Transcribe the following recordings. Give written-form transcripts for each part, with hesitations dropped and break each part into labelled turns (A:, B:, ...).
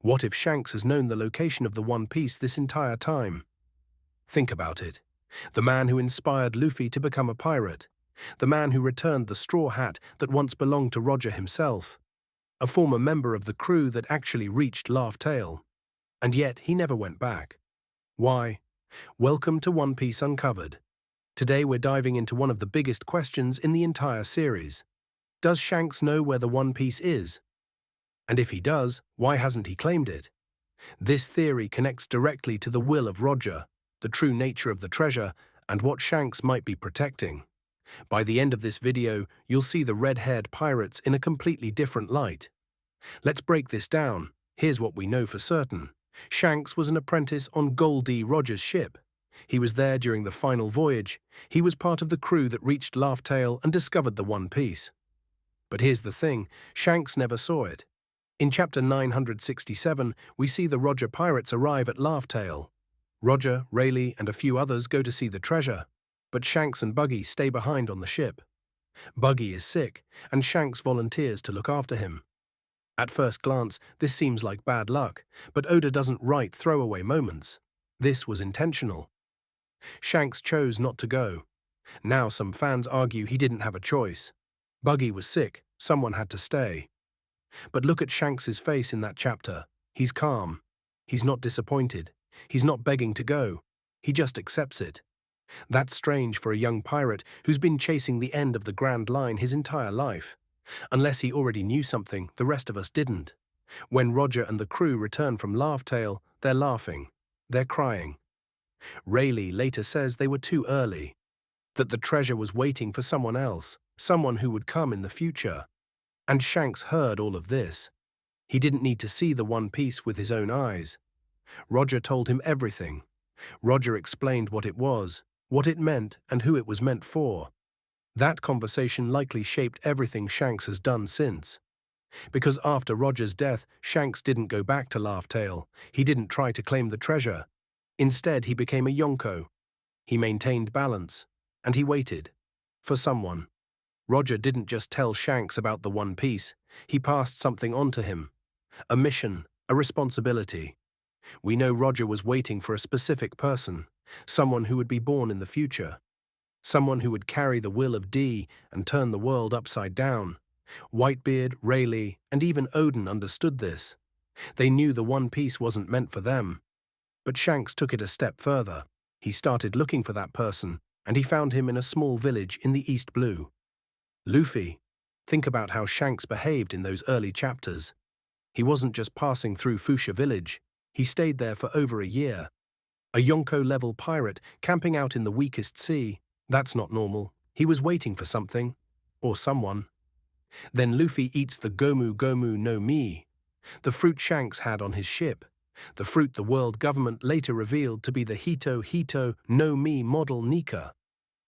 A: What if Shanks has known the location of the One Piece this entire time? Think about it. The man who inspired Luffy to become a pirate. The man who returned the straw hat that once belonged to Roger himself. A former member of the crew that actually reached Laugh Tale. And yet he never went back. Why? Welcome to One Piece Uncovered. Today we're diving into one of the biggest questions in the entire series. Does Shanks know where the One Piece is? And if he does, why hasn't he claimed it? This theory connects directly to the will of Roger, the true nature of the treasure, and what Shanks might be protecting. By the end of this video, you'll see the red-haired pirates in a completely different light. Let's break this down. Here's what we know for certain. Shanks was an apprentice on Gol D, Roger's ship. He was there during the final voyage. He was part of the crew that reached Laugh Tale and discovered the One Piece. But here's the thing, Shanks never saw it. In chapter 967, we see the Roger pirates arrive at Laugh Tale. Roger, Rayleigh, and a few others go to see the treasure, but Shanks and Buggy stay behind on the ship. Buggy is sick, and Shanks volunteers to look after him. At first glance, this seems like bad luck, but Oda doesn't write throwaway moments. This was intentional. Shanks chose not to go. Now some fans argue he didn't have a choice. Buggy was sick, someone had to stay. But look at Shanks's face in that chapter. He's calm. He's not disappointed. He's not begging to go. He just accepts it. That's strange for a young pirate who's been chasing the end of the Grand Line his entire life. Unless he already knew something the rest of us didn't. When Roger and the crew return from Laugh Tale, they're laughing. They're crying. Rayleigh later says they were too early. That the treasure was waiting for someone else, someone who would come in the future. And Shanks heard all of this. He didn't need to see the One Piece with his own eyes. Roger told him everything. Roger explained what it was, what it meant, and who it was meant for. That conversation likely shaped everything Shanks has done since. Because after Roger's death, Shanks didn't go back to Laugh Tale. He didn't try to claim the treasure. Instead, he became a Yonko. He maintained balance, and he waited. For someone. Roger didn't just tell Shanks about the One Piece. He passed something on to him. A mission, a responsibility. We know Roger was waiting for a specific person, someone who would be born in the future. Someone who would carry the will of D and turn the world upside down. Whitebeard, Rayleigh, and even Odin understood this. They knew the One Piece wasn't meant for them. But Shanks took it a step further. He started looking for that person, and he found him in a small village in the East Blue. Luffy. Think about how Shanks behaved in those early chapters. He wasn't just passing through Fuchsia Village. He stayed there for over a year. A Yonko-level pirate camping out in the weakest sea. That's not normal. He was waiting for something. Or someone. Then Luffy eats the Gomu Gomu no Mi, the fruit Shanks had on his ship, the fruit the world government later revealed to be the Hito Hito no Mi model Nika,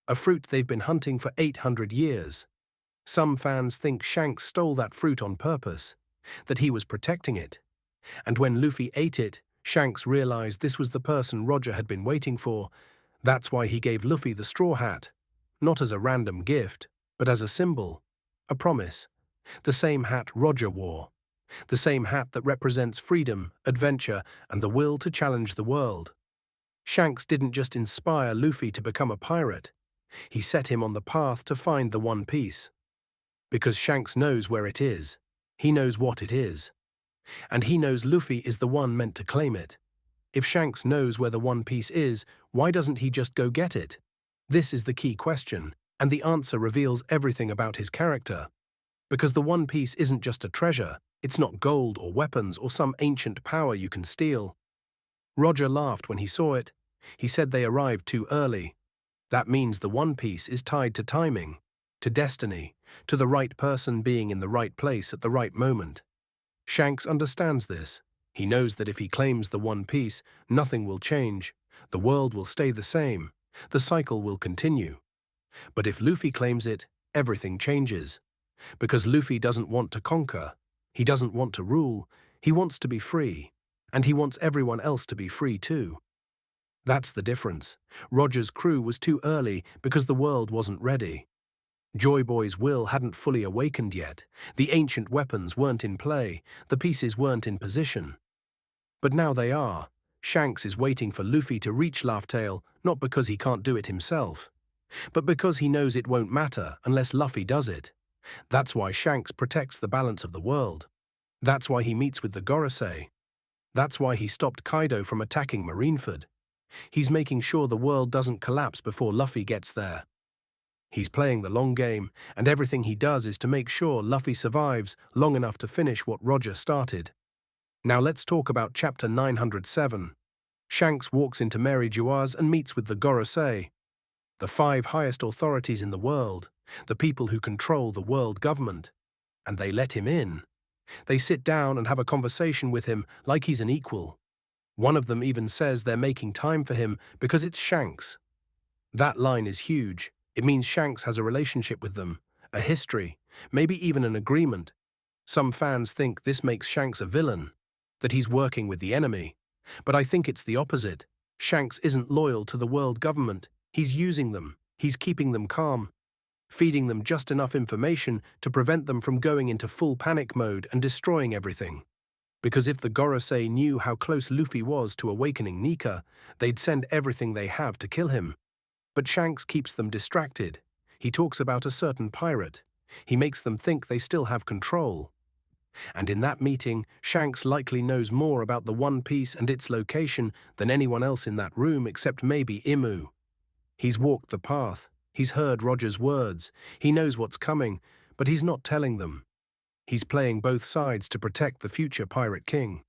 A: a fruit they've been hunting for 800 years. Some fans think Shanks stole that fruit on purpose, that he was protecting it. And when Luffy ate it, Shanks realized this was the person Roger had been waiting for. That's why he gave Luffy the Straw Hat, not as a random gift, but as a symbol, a promise. The same hat Roger wore. The same hat that represents freedom, adventure, and the will to challenge the world. Shanks didn't just inspire Luffy to become a pirate. He set him on the path to find the One Piece. Because Shanks knows where it is. He knows what it is. And he knows Luffy is the one meant to claim it. If Shanks knows where the One Piece is, why doesn't he just go get it? This is the key question, and the answer reveals everything about his character. Because the One Piece isn't just a treasure, it's not gold or weapons or some ancient power you can steal. Roger laughed when he saw it. He said they arrived too early. That means the One Piece is tied to timing, to destiny, to the right person being in the right place at the right moment. Shanks understands this. He knows that if he claims the One Piece, nothing will change. The world will stay the same. The cycle will continue. But if Luffy claims it, everything changes. Because Luffy doesn't want to conquer. He doesn't want to rule. He wants to be free. And he wants everyone else to be free too. That's the difference. Roger's crew was too early because the world wasn't ready. Joy Boy's will hadn't fully awakened yet. The ancient weapons weren't in play. The pieces weren't in position. But now they are. Shanks is waiting for Luffy to reach Laugh Tale, not because he can't do it himself, but because he knows it won't matter unless Luffy does it. That's why Shanks protects the balance of the world. That's why he meets with the Gorosei. That's why he stopped Kaido from attacking Marineford. He's making sure the world doesn't collapse before Luffy gets there. He's playing the long game, and everything he does is to make sure Luffy survives long enough to finish what Roger started. Now let's talk about Chapter 907. Shanks walks into Mary Juar's and meets with the Gorosei, the 5 highest authorities in the world, the people who control the world government. And they let him in. They sit down and have a conversation with him like he's an equal. One of them even says they're making time for him because it's Shanks. That line is huge. It means Shanks has a relationship with them, a history, maybe even an agreement. Some fans think this makes Shanks a villain, that he's working with the enemy. But I think it's the opposite. Shanks isn't loyal to the world government. He's using them. He's keeping them calm, feeding them just enough information to prevent them from going into full panic mode and destroying everything. Because if the Gorosei knew how close Luffy was to awakening Nika, they'd send everything they have to kill him. But Shanks keeps them distracted. He talks about a certain pirate. He makes them think they still have control. And in that meeting, Shanks likely knows more about the One Piece and its location than anyone else in that room except maybe Imu. He's walked the path. He's heard Roger's words. He knows what's coming, but he's not telling them. He's playing both sides to protect the future Pirate King.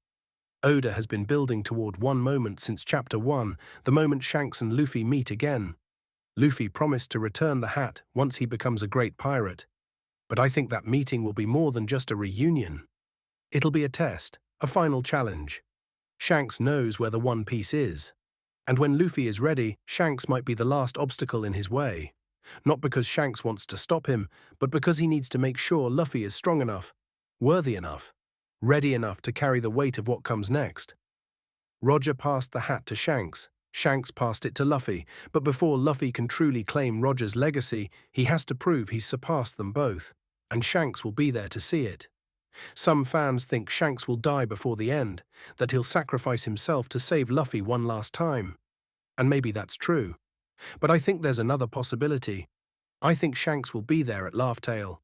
A: Oda has been building toward one moment since Chapter 1, the moment Shanks and Luffy meet again. Luffy promised to return the hat once he becomes a great pirate. But I think that meeting will be more than just a reunion. It'll be a test, a final challenge. Shanks knows where the One Piece is. And when Luffy is ready, Shanks might be the last obstacle in his way. Not because Shanks wants to stop him, but because he needs to make sure Luffy is strong enough, worthy enough, ready enough to carry the weight of what comes next. Roger passed the hat to Shanks. Shanks passed it to Luffy, but before Luffy can truly claim Roger's legacy, he has to prove he's surpassed them both, and Shanks will be there to see it. Some fans think Shanks will die before the end, that he'll sacrifice himself to save Luffy one last time. And maybe that's true. But I think there's another possibility. I think Shanks will be there at Laugh Tale,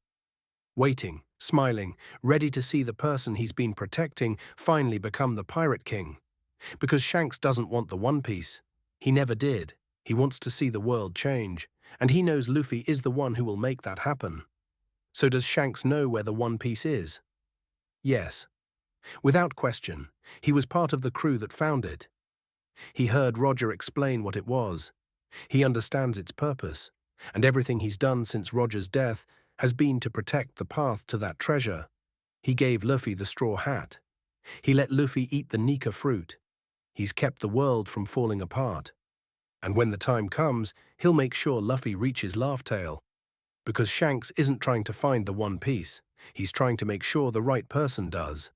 A: waiting, smiling, ready to see the person he's been protecting finally become the Pirate King. Because Shanks doesn't want the One Piece. He never did. He wants to see the world change, and he knows Luffy is the one who will make that happen. So does Shanks know where the One Piece is? Yes. Without question, he was part of the crew that found it. He heard Roger explain what it was. He understands its purpose, and everything he's done since Roger's death has been to protect the path to that treasure. He gave Luffy the Straw Hat. He let Luffy eat the Nika fruit. He's kept the world from falling apart. And when the time comes, he'll make sure Luffy reaches Laugh Tale. Because Shanks isn't trying to find the One Piece. He's trying to make sure the right person does.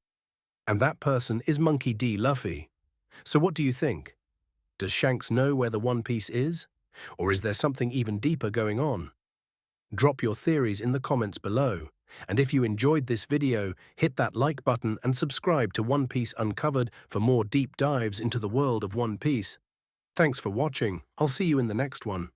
A: And that person is Monkey D. Luffy. So what do you think? Does Shanks know where the One Piece is? Or is there something even deeper going on? Drop your theories in the comments below. And if you enjoyed this video, hit that like button and subscribe to One Piece Uncovered for more deep dives into the world of One Piece. Thanks for watching. I'll see you in the next one.